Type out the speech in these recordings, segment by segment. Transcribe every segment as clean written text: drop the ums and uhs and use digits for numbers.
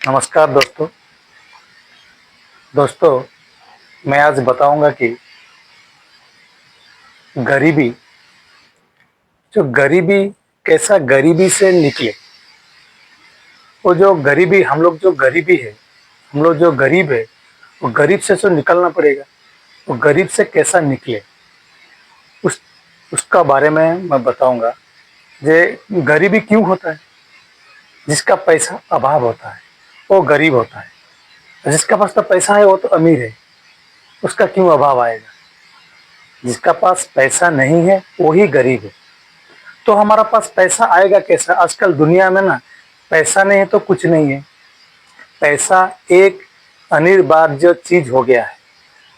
नमस्कार दोस्तों। मैं आज बताऊंगा कि गरीबी जो गरीबी कैसा गरीबी से निकले। वो जो गरीबी हम लोग जो गरीबी है हम लोग जो गरीब है वो गरीब से तो निकलना पड़ेगा। वो गरीब से कैसा निकले उस उसका बारे में मैं बताऊंगा। जे गरीबी क्यों होता है। जिसका पैसा अभाव होता है वो गरीब होता है। जिसका पास तो पैसा है वो तो अमीर है। उसका क्यों अभाव आएगा। जिसका पास पैसा नहीं है वो ही गरीब है। तो हमारा पास पैसा आएगा कैसा। आजकल दुनिया में ना पैसा नहीं है तो कुछ नहीं है। पैसा एक अनिवार्य चीज हो गया है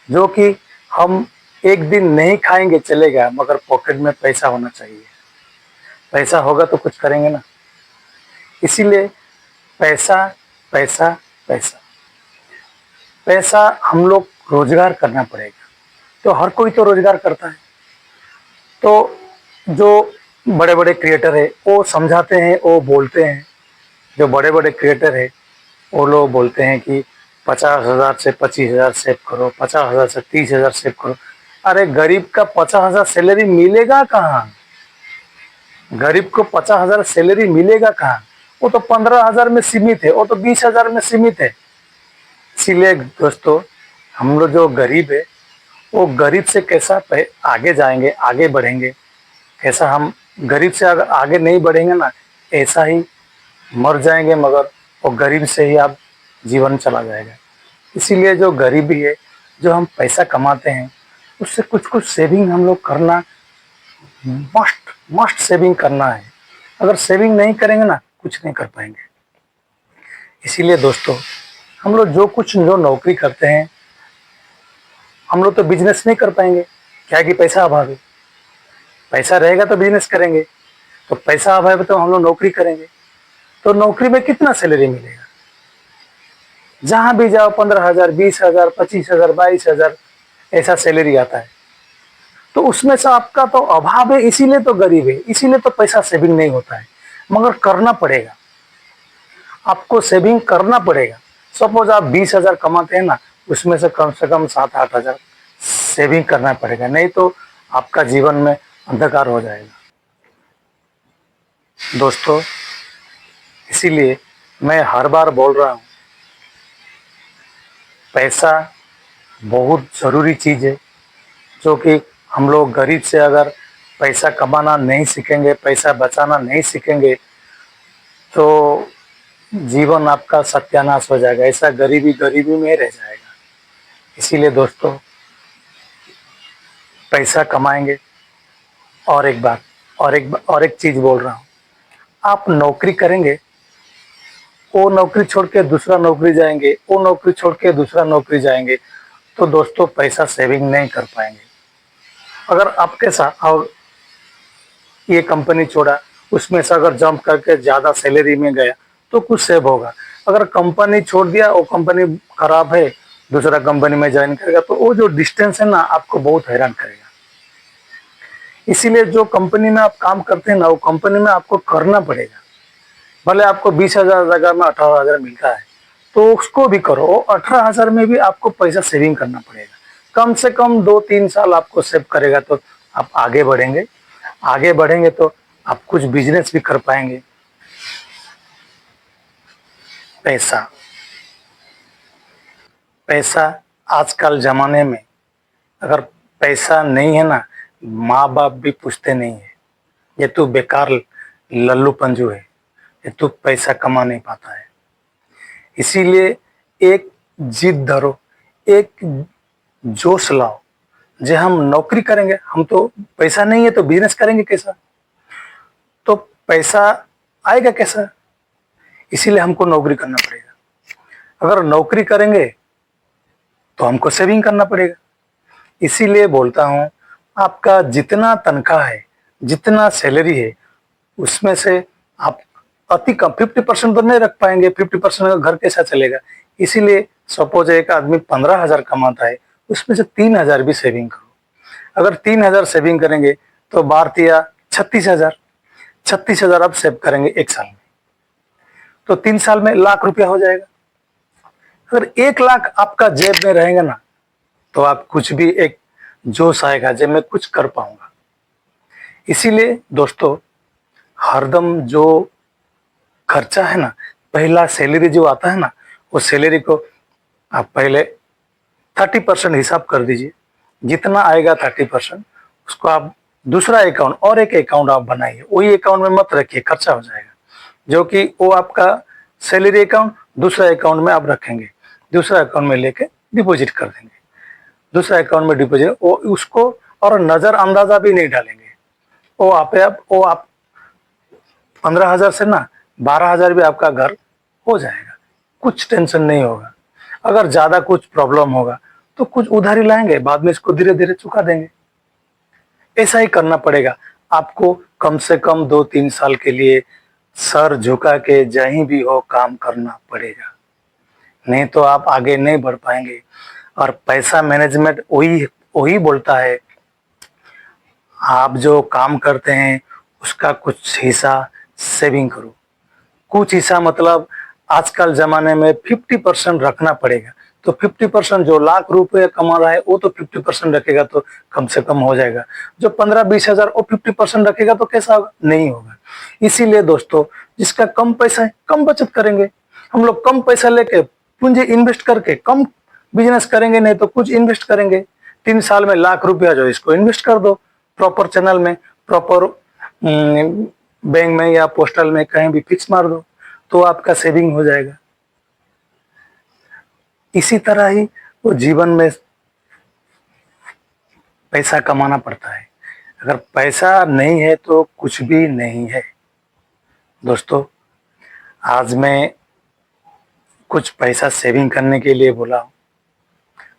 जो कि हम एक दिन नहीं खाएंगे चलेगा मगर पॉकेट में पैसा होना चाहिए। पैसा होगा तो कुछ करेंगे ना। इसीलिए पैसा पैसा पैसा पैसा हम लोग रोजगार करना पड़ेगा। तो हर कोई तो रोजगार करता है। तो जो बड़े बड़े क्रिएटर है वो समझाते हैं वो बोलते हैं। जो बड़े बड़े क्रिएटर है वो लोग बोलते हैं कि 50,000 से 25,000 सेव करो, 50,000 से 30,000 सेव करो। अरे गरीब का 50,000 सैलरी मिलेगा कहाँ। गरीब को 50,000 सैलरी मिलेगा कहाँ। वो तो 15,000 में सीमित है, वो तो 20,000 में सीमित है। इसीलिए दोस्तों हम लोग जो गरीब है वो गरीब से कैसा आगे जाएंगे, आगे बढ़ेंगे कैसा। हम गरीब से अगर आगे नहीं बढ़ेंगे ना ऐसा ही मर जाएंगे मगर वो गरीब से ही आप जीवन चला जाएगा। इसीलिए जो गरीबी है जो हम पैसा कमाते हैं उससे कुछ कुछ सेविंग हम लोग करना मस्ट मस्ट सेविंग करना है। अगर सेविंग नहीं करेंगे ना कुछ नहीं कर पाएंगे। इसीलिए दोस्तों हम लोग जो नौकरी करते हैं हम लोग तो बिजनेस नहीं कर पाएंगे। क्या कि पैसा अभाव है। पैसा रहेगा तो बिजनेस करेंगे। तो पैसा अभाव है तो हम लोग नौकरी करेंगे। तो नौकरी में कितना सैलरी मिलेगा। जहां भी जाओ 15,000, 20,000, 25,000, 22,000 ऐसा सैलरी आता है। तो उसमें से आपका तो अभाव है इसीलिए तो गरीब है। इसीलिए तो पैसा सेविंग नहीं होता है मगर करना पड़ेगा। आपको सेविंग करना पड़ेगा। सपोज आप 20,000 कमाते हैं ना उसमें से कम 7-8,000 सेविंग करना पड़ेगा। नहीं तो आपका जीवन में अंधकार हो जाएगा दोस्तों। इसीलिए मैं हर बार बोल रहा हूँ पैसा बहुत ज़रूरी चीज़ है। जो कि हम लोग गरीब से अगर पैसा कमाना नहीं सीखेंगे, पैसा बचाना नहीं सीखेंगे तो जीवन आपका सत्यानाश हो जाएगा। ऐसा गरीबी गरीबी में रह जाएगा। इसीलिए दोस्तों पैसा कमाएंगे। और एक चीज़ बोल रहा हूँ। आप नौकरी करेंगे वो नौकरी छोड़ के दूसरा नौकरी जाएंगे, वो नौकरी छोड़ के दूसरा नौकरी जाएंगे तो दोस्तों पैसा सेविंग नहीं कर पाएंगे। अगर आपके साथ और ये कंपनी छोड़ा उसमें से अगर जंप करके ज़्यादा सैलरी में गया तो कुछ सेव होगा। अगर कंपनी छोड़ दिया वो कंपनी खराब है दूसरा कंपनी में ज्वाइन करेगा तो वो जो डिस्टेंस है ना आपको बहुत हैरान करेगा। इसीलिए जो कंपनी में आप काम करते हैं ना वो कंपनी में आपको करना पड़ेगा। भले आपको 20,000 जगह में 18,000 मिलता है तो उसको भी करो। 18,000 में भी आपको पैसा सेविंग करना पड़ेगा। कम से कम 2-3 साल आपको सेव करेगा तो आप आगे बढ़ेंगे। आगे बढ़ेंगे तो आप कुछ बिजनेस भी कर पाएंगे। पैसा पैसा आजकल जमाने में अगर पैसा नहीं है ना माँ बाप भी पूछते नहीं है ये तू बेकार लल्लू पंजू है, ये तू पैसा कमा नहीं पाता है। इसीलिए एक जिद धरो, एक जोश लाओ। जो हम नौकरी करेंगे हम तो पैसा नहीं है तो बिजनेस करेंगे कैसा। तो पैसा आएगा कैसा। इसीलिए हमको नौकरी करना पड़ेगा। अगर नौकरी करेंगे तो हमको सेविंग करना पड़ेगा। इसीलिए बोलता हूँ आपका जितना तनख्वाह है जितना सैलरी है उसमें से आप अति कम 50% तो नहीं रख पाएंगे। 50% का घर कैसा चलेगा। इसीलिए सपोज एक आदमी 15,000 कमाता है उसमें से 3,000 भी सेविंग करो। अगर 3,000 सेविंग करेंगे तो 12 36,000 36,000 आप सेव करेंगे एक साल में। तो 3 साल में 1,00,000 रुपया हो जाएगा। अगर 1 लाख आपका जेब में रहेगा ना, तो आप कुछ भी एक जोश आएगा जब मैं कुछ कर पाऊंगा। इसीलिए दोस्तों, हरदम जो खर्चा है ना, पहला सैलरी जो आता है ना, वो सैलरी को आप पहले 30% हिसाब कर दीजिए। जितना आएगा 30% उसको आप दूसरा अकाउंट और एक अकाउंट आप बनाइए, वही अकाउंट में मत रखिए, खर्चा हो जाएगा। जो कि वो आपका सैलरी अकाउंट दूसरा अकाउंट में आप रखेंगे, दूसरा अकाउंट में लेके डिपॉजिट कर देंगे, दूसरा अकाउंट में डिपॉजिट, वो उसको और नजर अंदाजा भी नहीं डालेंगे। वो आप 15,000 से ना 12,000 भी आपका घर हो जाएगा, कुछ टेंशन नहीं होगा। अगर ज्यादा कुछ प्रॉब्लम होगा तो कुछ उधारी लाएंगे, बाद में इसको धीरे धीरे चुका देंगे। ऐसा ही करना पड़ेगा आपको। कम से कम 2-3 साल के लिए सर झुका के जहीं भी हो काम करना पड़ेगा, नहीं तो आप आगे नहीं बढ़ पाएंगे। और पैसा मैनेजमेंट वही वही बोलता है, आप जो काम करते हैं उसका कुछ हिस्सा सेविंग करो। कुछ हिस्सा मतलब आजकल जमाने में 50% रखना पड़ेगा। तो 50% जो लाख रुपए कमा रहा है वो तो 50% रखेगा तो कम से कम हो जाएगा। जो 15-20 हजार वो 50% रखेगा तो कैसा होगा? नहीं होगा। इसीलिए दोस्तों, जिसका कम पैसा है कम बचत करेंगे। हम लोग कम पैसा लेके पूंजी इन्वेस्ट करके कम बिजनेस करेंगे, नहीं तो कुछ इन्वेस्ट करेंगे। 3 साल में लाख रुपया जो इसको इन्वेस्ट कर दो प्रॉपर चैनल में, प्रॉपर बैंक में या पोस्टल में कहीं भी फिक्स मार दो, तो आपका सेविंग हो जाएगा। इसी तरह ही वो जीवन में पैसा कमाना पड़ता है। अगर पैसा नहीं है तो कुछ भी नहीं है। दोस्तों, आज मैं कुछ पैसा सेविंग करने के लिए बोला हूं,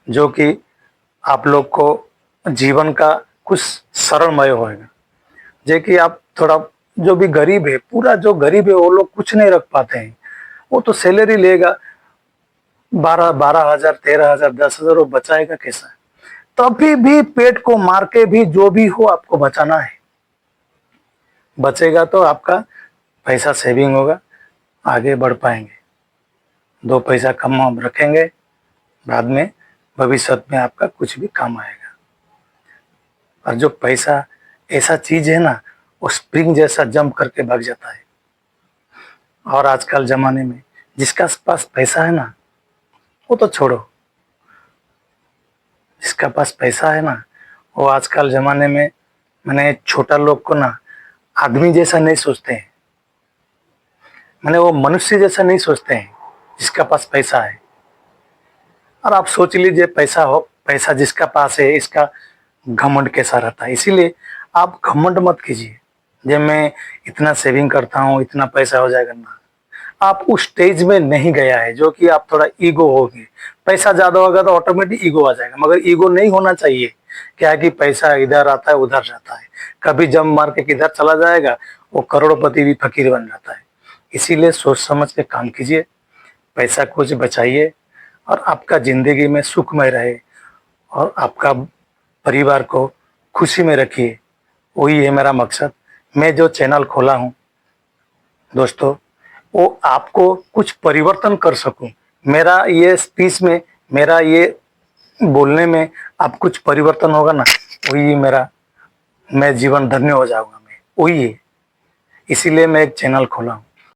जो कि आप लोग को जीवन का कुछ सरलमय होएगा। जो कि आप थोड़ा, जो भी गरीब है, पूरा जो गरीब है वो लोग कुछ नहीं रख पाते हैं। वो तो सैलरी लेगा 12,000, 13,000, 10,000, वो बचाएगा कैसा? तभी भी पेट को मार के भी जो भी हो आपको बचाना है। बचेगा तो आपका पैसा सेविंग होगा, आगे बढ़ पाएंगे। 2 पैसा कम हम रखेंगे, बाद में भविष्य में आपका कुछ भी काम आएगा। और जो पैसा ऐसा चीज है ना, वो स्प्रिंग जैसा जंप करके भाग जाता है। और आजकल जमाने में जिसका पास पैसा है ना, वो तो छोड़ो, जिसका पास पैसा है ना, वो आजकल जमाने में मैंने छोटा लोग को ना आदमी जैसा नहीं सोचते हैं, मैंने वो मनुष्य जैसा नहीं सोचते हैं जिसका पास पैसा है। और आप सोच लीजिए, पैसा जिसका पास है, इसका घमंड कैसा रहता है। इसीलिए आप घमंड मत कीजिए, जब मैं इतना सेविंग करता हूँ इतना पैसा हो जाएगा ना। आप उस स्टेज में नहीं गया है जो कि आप थोड़ा ईगो होगी। पैसा ज्यादा होगा तो ऑटोमेटिक ईगो आ जाएगा, मगर ईगो नहीं होना चाहिए। क्या है कि पैसा इधर आता है उधर जाता है, कभी जम मार के किधर चला जाएगा, वो करोड़पति भी फकीर बन जाता है। इसीलिए सोच समझ के काम कीजिए, पैसा कुछ बचाइए और आपका जिंदगी में सुखमय रहे और आपका परिवार को खुशी में रखिए। वही है मेरा मकसद। मैं जो चैनल खोला हूँ दोस्तों, वो आपको कुछ परिवर्तन कर सकूं। मेरा ये स्पीच में, मेरा ये बोलने में आप कुछ परिवर्तन होगा ना, वही मेरा, मैं जीवन धन्य हो जाऊंगा, मैं वही है। इसीलिए मैं एक चैनल खोला हूँ।